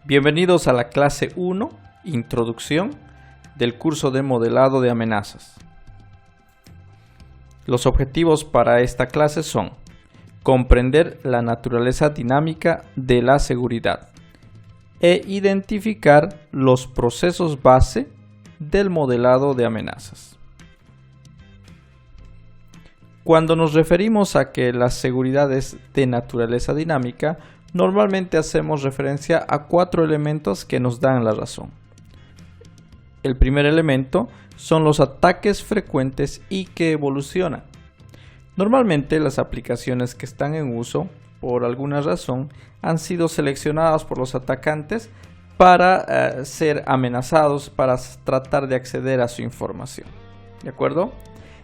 Bienvenidos a la clase 1, Introducción, del curso de modelado de amenazas. Los objetivos para esta clase son comprender la naturaleza dinámica de la seguridad e identificar los procesos base del modelado de amenazas. Cuando nos referimos a que la seguridad es de naturaleza dinámica, normalmente hacemos referencia a 4 elementos que nos dan la razón. El primer elemento son los ataques frecuentes y que evolucionan. Normalmente las aplicaciones que están en uso, por alguna razón, han sido seleccionadas por los atacantes para ser amenazados, para tratar de acceder a su información. ¿De acuerdo?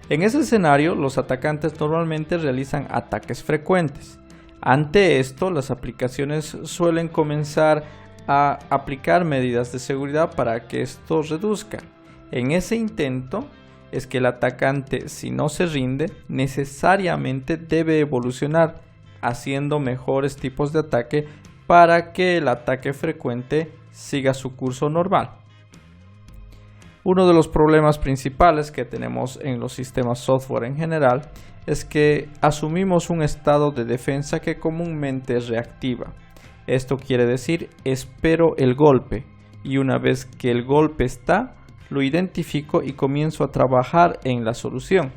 En ese escenario, los atacantes normalmente realizan ataques frecuentes. Ante esto, las aplicaciones suelen comenzar a aplicar medidas de seguridad para que esto reduzca. En ese intento es que el atacante, si no se rinde, necesariamente debe evolucionar, haciendo mejores tipos de ataque para que el ataque frecuente siga su curso normal. Uno de los problemas principales que tenemos en los sistemas software en general es que asumimos un estado de defensa que comúnmente es reactiva. Esto quiere decir, espero el golpe y una vez que el golpe está, lo identifico y comienzo a trabajar en la solución.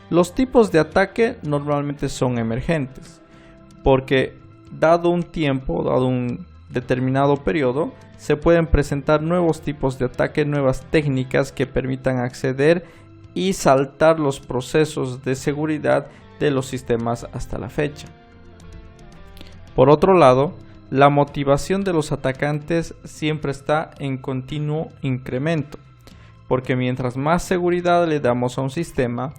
Los tipos de ataque normalmente son emergentes, porque dado un tiempo, dado un determinado periodo, se pueden presentar nuevos tipos de ataque, nuevas técnicas que permitan acceder y saltar los procesos de seguridad de los sistemas hasta la fecha. Por otro lado, la motivación de los atacantes siempre está en continuo incremento, porque mientras más seguridad le damos a un sistema,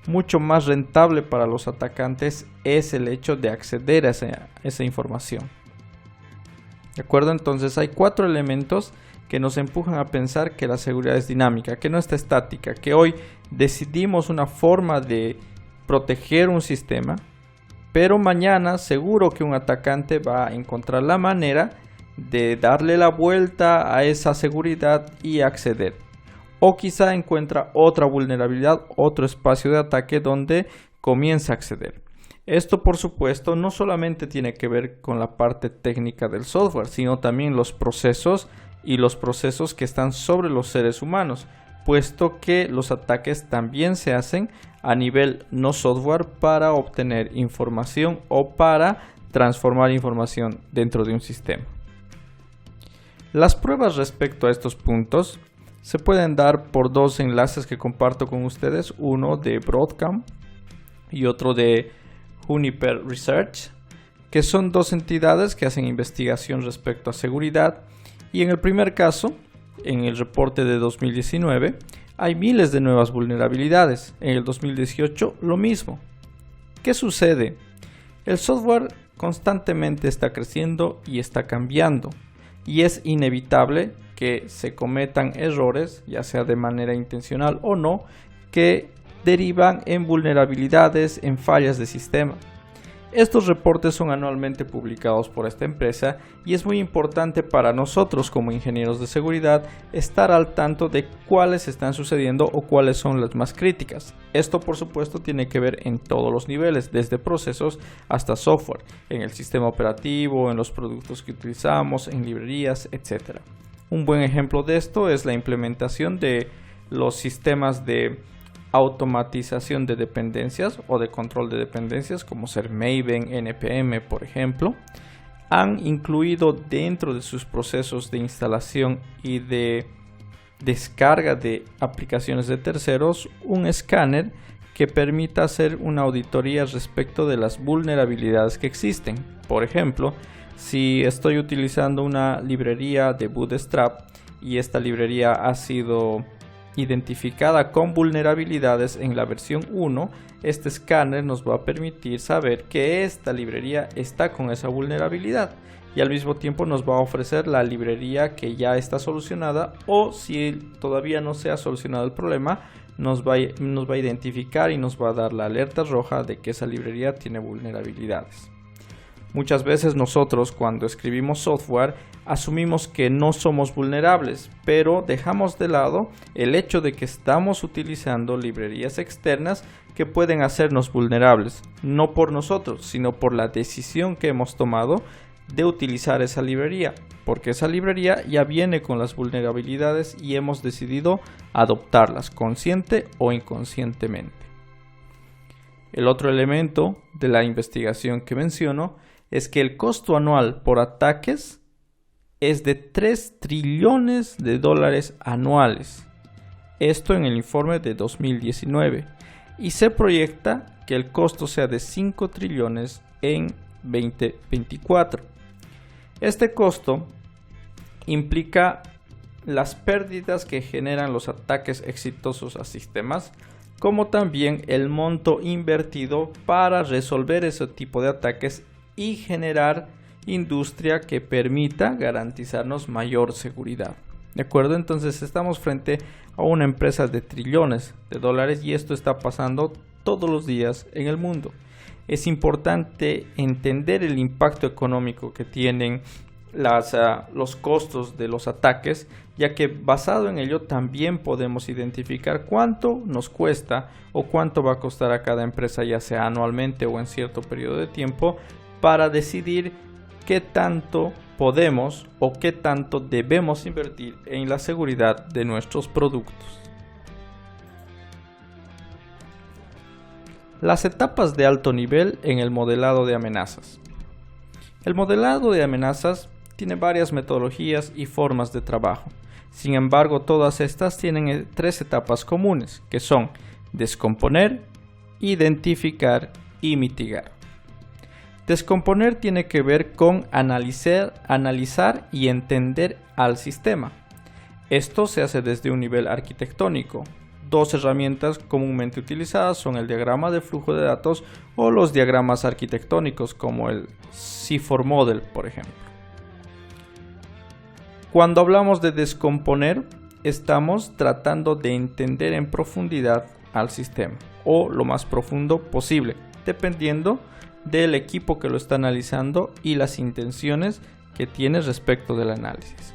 mucho más rentable para los atacantes es el hecho de acceder a esa información. ¿De acuerdo? Entonces hay 4 elementos que nos empujan a pensar que la seguridad es dinámica, que no está estática, que hoy decidimos una forma de proteger un sistema, pero mañana seguro que un atacante va a encontrar la manera de darle la vuelta a esa seguridad y acceder. O quizá encuentra otra vulnerabilidad, otro espacio de ataque donde comienza a acceder. Esto, por supuesto, no solamente tiene que ver con la parte técnica del software, sino también los procesos y los procesos que están sobre los seres humanos, puesto que los ataques también se hacen a nivel no software para obtener información o para transformar información dentro de un sistema. Las pruebas respecto a estos puntos se pueden dar por 2 enlaces que comparto con ustedes, uno de Broadcom y otro de Juniper Research, que son 2 entidades que hacen investigación respecto a seguridad, y en el primer caso, en el reporte de 2019, hay miles de nuevas vulnerabilidades. En el 2018 lo mismo. ¿Qué sucede? El software constantemente está creciendo y está cambiando, y es inevitable que se cometan errores, ya sea de manera intencional o no, que derivan en vulnerabilidades, en fallas de sistema. Estos reportes son anualmente publicados por esta empresa y es muy importante para nosotros como ingenieros de seguridad estar al tanto de cuáles están sucediendo o cuáles son las más críticas. Esto, por supuesto, tiene que ver en todos los niveles, desde procesos hasta software, en el sistema operativo, en los productos que utilizamos, en librerías, etc. Un buen ejemplo de esto es la implementación de los sistemas de automatización de dependencias o de control de dependencias, como ser Maven, NPM, por ejemplo. Han incluido dentro de sus procesos de instalación y de descarga de aplicaciones de terceros un escáner que permita hacer una auditoría respecto de las vulnerabilidades que existen. Por ejemplo, si estoy utilizando una librería de Bootstrap y esta librería ha sido identificada con vulnerabilidades en la versión 1, este escáner nos va a permitir saber que esta librería está con esa vulnerabilidad y al mismo tiempo nos va a ofrecer la librería que ya está solucionada, o si todavía no se ha solucionado el problema, nos va a identificar y nos va a dar la alerta roja de que esa librería tiene vulnerabilidades. Muchas veces nosotros cuando escribimos software asumimos que no somos vulnerables, pero dejamos de lado el hecho de que estamos utilizando librerías externas que pueden hacernos vulnerables, no por nosotros, sino por la decisión que hemos tomado de utilizar esa librería, porque esa librería ya viene con las vulnerabilidades y hemos decidido adoptarlas consciente o inconscientemente. El otro elemento de la investigación que menciono es que el costo anual por ataques es de 3 trillones de dólares anuales. Esto en el informe de 2019. Y se proyecta que el costo sea de 5 trillones en 2024. Este costo implica las pérdidas que generan los ataques exitosos a sistemas, como también el monto invertido para resolver ese tipo de ataques y generar industria que permita garantizarnos mayor seguridad. ¿De acuerdo? Entonces estamos frente a una empresa de trillones de dólares y esto está pasando todos los días en el mundo. Es importante entender el impacto económico que tienen los costos de los ataques, ya que basado en ello también podemos identificar cuánto nos cuesta o cuánto va a costar a cada empresa, ya sea anualmente o en cierto periodo de tiempo, para decidir qué tanto podemos o qué tanto debemos invertir en la seguridad de nuestros productos. Las etapas de alto nivel en el modelado de amenazas. El modelado de amenazas tiene varias metodologías y formas de trabajo. Sin embargo, todas estas tienen 3 etapas comunes, que son descomponer, identificar y mitigar. Descomponer tiene que ver con analizar y entender al sistema. Esto se hace desde un nivel arquitectónico. 2 herramientas comúnmente utilizadas son el diagrama de flujo de datos o los diagramas arquitectónicos como el C4 Model, por ejemplo. Cuando hablamos de descomponer, estamos tratando de entender en profundidad al sistema o lo más profundo posible, dependiendo del equipo que lo está analizando y las intenciones que tiene respecto del análisis.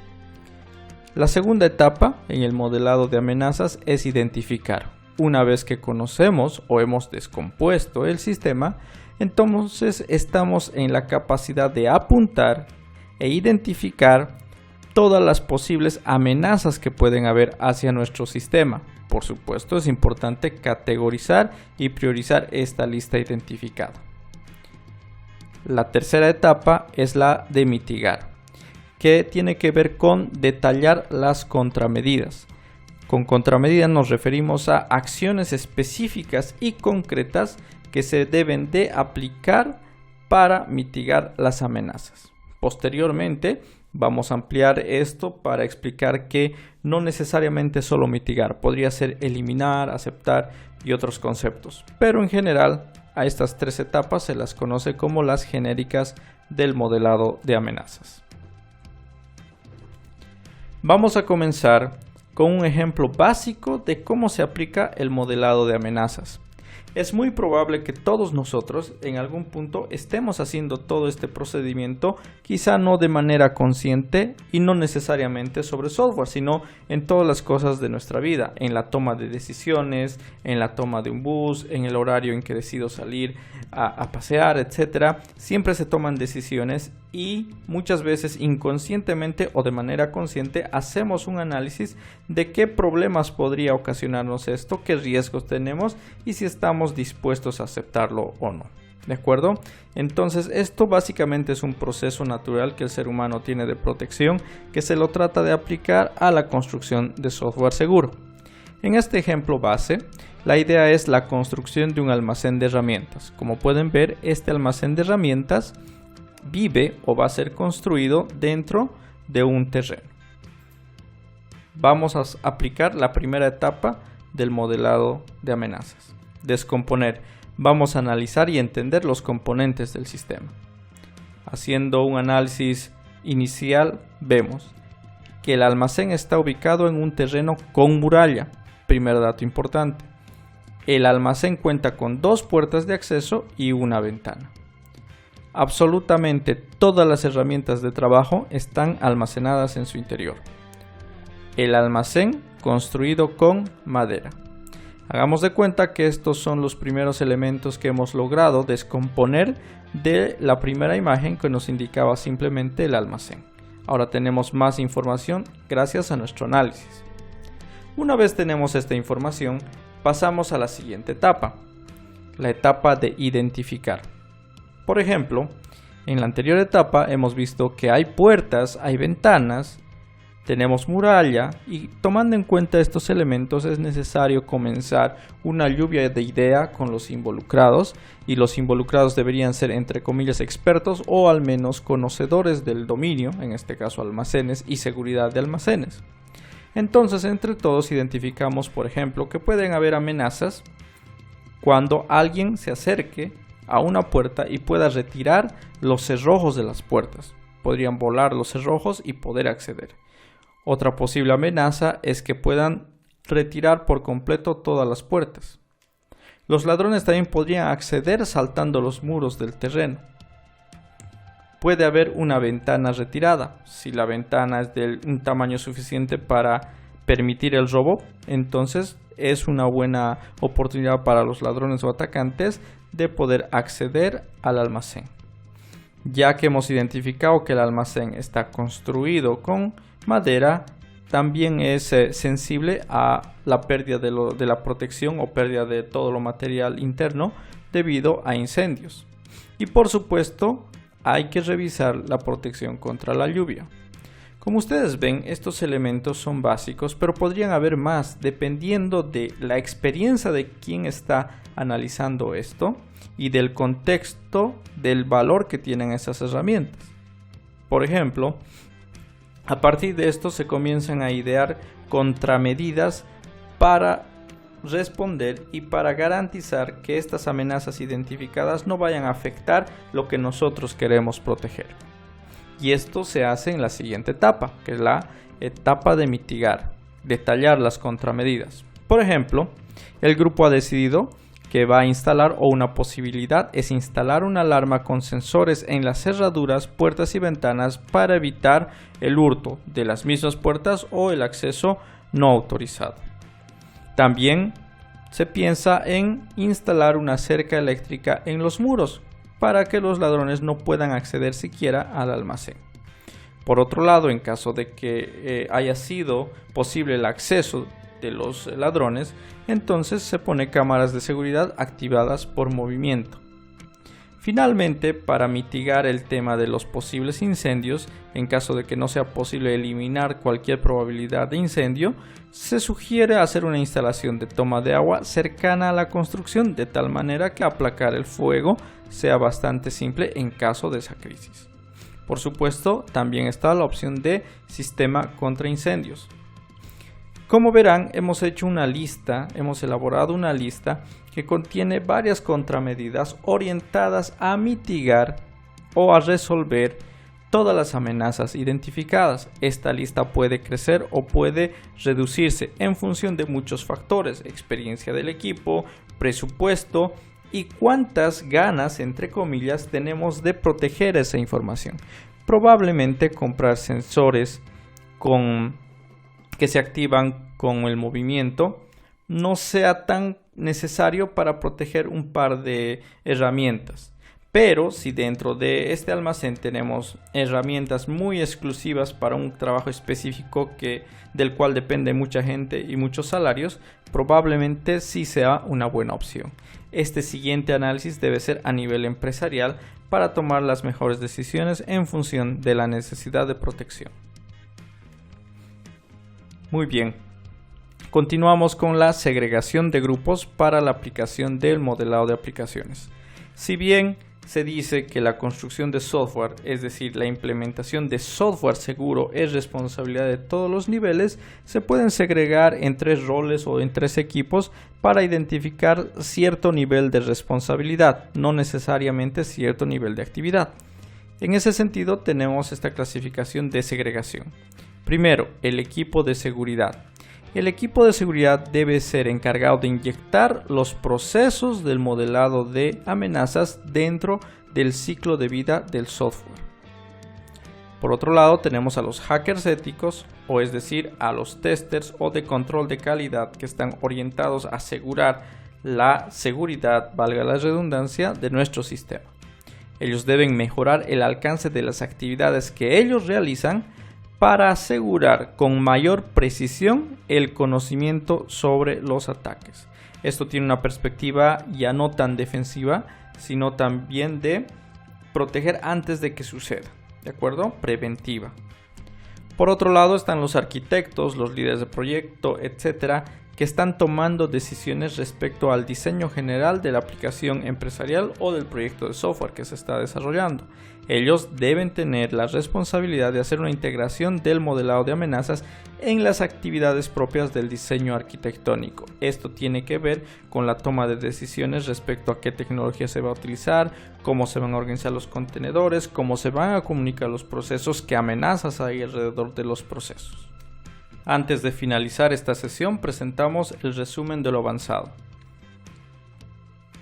La segunda etapa en el modelado de amenazas es identificar. Una vez que conocemos o hemos descompuesto el sistema, entonces estamos en la capacidad de apuntar e identificar todas las posibles amenazas que pueden haber hacia nuestro sistema. Por supuesto, es importante categorizar y priorizar esta lista identificada. La tercera etapa es la de mitigar, que tiene que ver con detallar las contramedidas. Con contramedidas nos referimos a acciones específicas y concretas que se deben de aplicar para mitigar las amenazas. Posteriormente, vamos a ampliar esto para explicar que no necesariamente solo mitigar, podría ser eliminar, aceptar y otros conceptos. Pero en general, a estas 3 etapas se las conoce como las genéricas del modelado de amenazas. Vamos a comenzar con un ejemplo básico de cómo se aplica el modelado de amenazas. Es muy probable que todos nosotros en algún punto estemos haciendo todo este procedimiento, quizá no de manera consciente y no necesariamente sobre software, sino en todas las cosas de nuestra vida, en la toma de decisiones, en la toma de un bus, en el horario en que decido salir a pasear, etc. Siempre se toman decisiones y muchas veces inconscientemente o de manera consciente hacemos un análisis de qué problemas podría ocasionarnos esto, qué riesgos tenemos y si estamos dispuestos a aceptarlo o no. ¿De acuerdo? Entonces esto básicamente es un proceso natural que el ser humano tiene de protección que se lo trata de aplicar a la construcción de software seguro. En este ejemplo base, la idea es la construcción de un almacén de herramientas. Como pueden ver, este almacén de herramientas vive o va a ser construido dentro de un terreno. Vamos a aplicar la primera etapa del modelado de amenazas. Descomponer. Vamos a analizar y entender los componentes del sistema. Haciendo un análisis inicial, vemos que el almacén está ubicado en un terreno con muralla. Primer dato importante. El almacén cuenta con 2 puertas de acceso y una ventana. Absolutamente todas las herramientas de trabajo están almacenadas en su interior. El almacén construido con madera. Hagamos de cuenta que estos son los primeros elementos que hemos logrado descomponer de la primera imagen que nos indicaba simplemente el almacén. Ahora tenemos más información gracias a nuestro análisis. Una vez tenemos esta información, pasamos a la siguiente etapa, la etapa de identificar. Por ejemplo, en la anterior etapa hemos visto que hay puertas, hay ventanas, tenemos muralla y tomando en cuenta estos elementos es necesario comenzar una lluvia de idea con los involucrados y los involucrados deberían ser entre comillas expertos o al menos conocedores del dominio, en este caso almacenes y seguridad de almacenes. Entonces entre todos identificamos por ejemplo que pueden haber amenazas cuando alguien se acerque a una puerta y pueda retirar los cerrojos de las puertas. Podrían volar los cerrojos y poder acceder. Otra posible amenaza es que puedan retirar por completo todas las puertas. Los ladrones también podrían acceder saltando los muros del terreno. Puede haber una ventana retirada. Si la ventana es de un tamaño suficiente para permitir el robo, entonces es una buena oportunidad para los ladrones o atacantes de poder acceder al almacén. Ya que hemos identificado que el almacén está construido con madera, también es sensible a la pérdida de la protección o pérdida de todo lo material interno debido a incendios. Y por supuesto, hay que revisar la protección contra la lluvia. Como ustedes ven, estos elementos son básicos, pero podrían haber más dependiendo de la experiencia de quien está analizando esto y del contexto del valor que tienen esas herramientas. Por ejemplo, a partir de esto se comienzan a idear contramedidas para responder y para garantizar que estas amenazas identificadas no vayan a afectar lo que nosotros queremos proteger. Y esto se hace en la siguiente etapa, que es la etapa de mitigar, detallar las contramedidas. Por ejemplo, el grupo ha decidido que va a instalar o una posibilidad es instalar una alarma con sensores en las cerraduras, puertas y ventanas para evitar el hurto de las mismas puertas o el acceso no autorizado. También se piensa en instalar una cerca eléctrica en los muros para que los ladrones no puedan acceder siquiera al almacén. Por otro lado, en caso de que haya sido posible el acceso de los ladrones, entonces se pone cámaras de seguridad activadas por movimiento. Finalmente, para mitigar el tema de los posibles incendios, en caso de que no sea posible eliminar cualquier probabilidad de incendio, se sugiere hacer una instalación de toma de agua cercana a la construcción, de tal manera que aplacar el fuego sea bastante simple en caso de esa crisis. Por supuesto, también está la opción de sistema contra incendios. Como verán, hemos elaborado una lista que contiene varias contramedidas orientadas a mitigar o a resolver todas las amenazas identificadas. Esta lista puede crecer o puede reducirse en función de muchos factores: experiencia del equipo, presupuesto y cuántas ganas, entre comillas, tenemos de proteger esa información. Probablemente comprar sensores que se activan con el movimiento no sea tan necesario para proteger un par de herramientas. Pero si dentro de este almacén tenemos herramientas muy exclusivas para un trabajo específico del cual depende mucha gente y muchos salarios, probablemente sí sea una buena opción. Este siguiente análisis debe ser a nivel empresarial para tomar las mejores decisiones en función de la necesidad de protección. Muy bien, continuamos con la segregación de grupos para la aplicación del modelado de aplicaciones. Si bien se dice que la construcción de software, es decir, la implementación de software seguro, es responsabilidad de todos los niveles, se pueden segregar en 3 roles o en 3 equipos para identificar cierto nivel de responsabilidad, no necesariamente cierto nivel de actividad. En ese sentido, tenemos esta clasificación de segregación. Primero, el equipo de seguridad. El equipo de seguridad debe ser encargado de inyectar los procesos del modelado de amenazas dentro del ciclo de vida del software. Por otro lado, tenemos a los hackers éticos, o es decir, a los testers o de control de calidad que están orientados a asegurar la seguridad, valga la redundancia, de nuestro sistema. Ellos deben mejorar el alcance de las actividades que ellos realizan para asegurar con mayor precisión el conocimiento sobre los ataques. Esto tiene una perspectiva ya no tan defensiva, sino también de proteger antes de que suceda. ¿De acuerdo? Preventiva. Por otro lado están los arquitectos, los líderes de proyecto, etcétera, que están tomando decisiones respecto al diseño general de la aplicación empresarial o del proyecto de software que se está desarrollando. Ellos deben tener la responsabilidad de hacer una integración del modelado de amenazas en las actividades propias del diseño arquitectónico. Esto tiene que ver con la toma de decisiones respecto a qué tecnología se va a utilizar, cómo se van a organizar los contenedores, cómo se van a comunicar los procesos, qué amenazas hay alrededor de los procesos. Antes de finalizar esta sesión, presentamos el resumen de lo avanzado.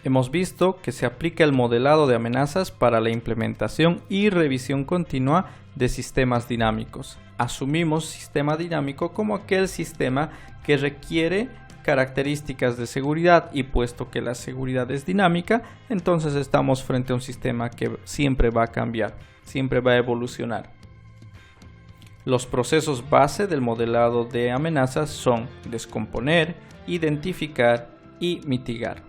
Hemos visto que se aplica el modelado de amenazas para la implementación y revisión continua de sistemas dinámicos. Asumimos sistema dinámico como aquel sistema que requiere características de seguridad, y puesto que la seguridad es dinámica, entonces estamos frente a un sistema que siempre va a cambiar, siempre va a evolucionar. Los procesos base del modelado de amenazas son descomponer, identificar y mitigar.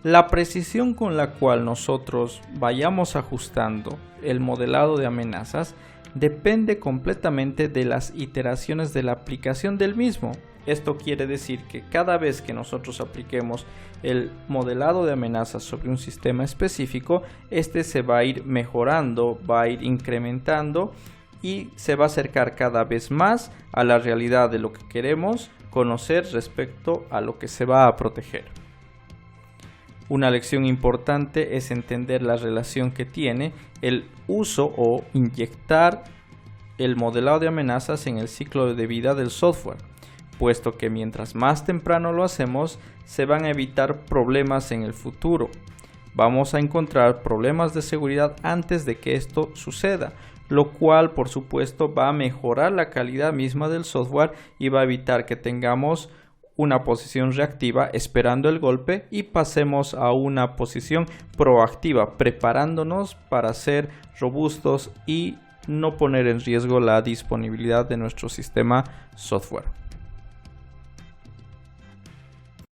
La precisión con la cual nosotros vayamos ajustando el modelado de amenazas depende completamente de las iteraciones de la aplicación del mismo. Esto quiere decir que cada vez que nosotros apliquemos el modelado de amenazas sobre un sistema específico, este se va a ir mejorando, va a ir incrementando y se va a acercar cada vez más a la realidad de lo que queremos conocer respecto a lo que se va a proteger. Una lección importante es entender la relación que tiene el uso o inyectar el modelado de amenazas en el ciclo de vida del software, puesto que mientras más temprano lo hacemos, se van a evitar problemas en el futuro. Vamos a encontrar problemas de seguridad antes de que esto suceda, lo cual por supuesto va a mejorar la calidad misma del software y va a evitar que tengamos una posición reactiva esperando el golpe y pasemos a una posición proactiva, preparándonos para ser robustos y no poner en riesgo la disponibilidad de nuestro sistema software.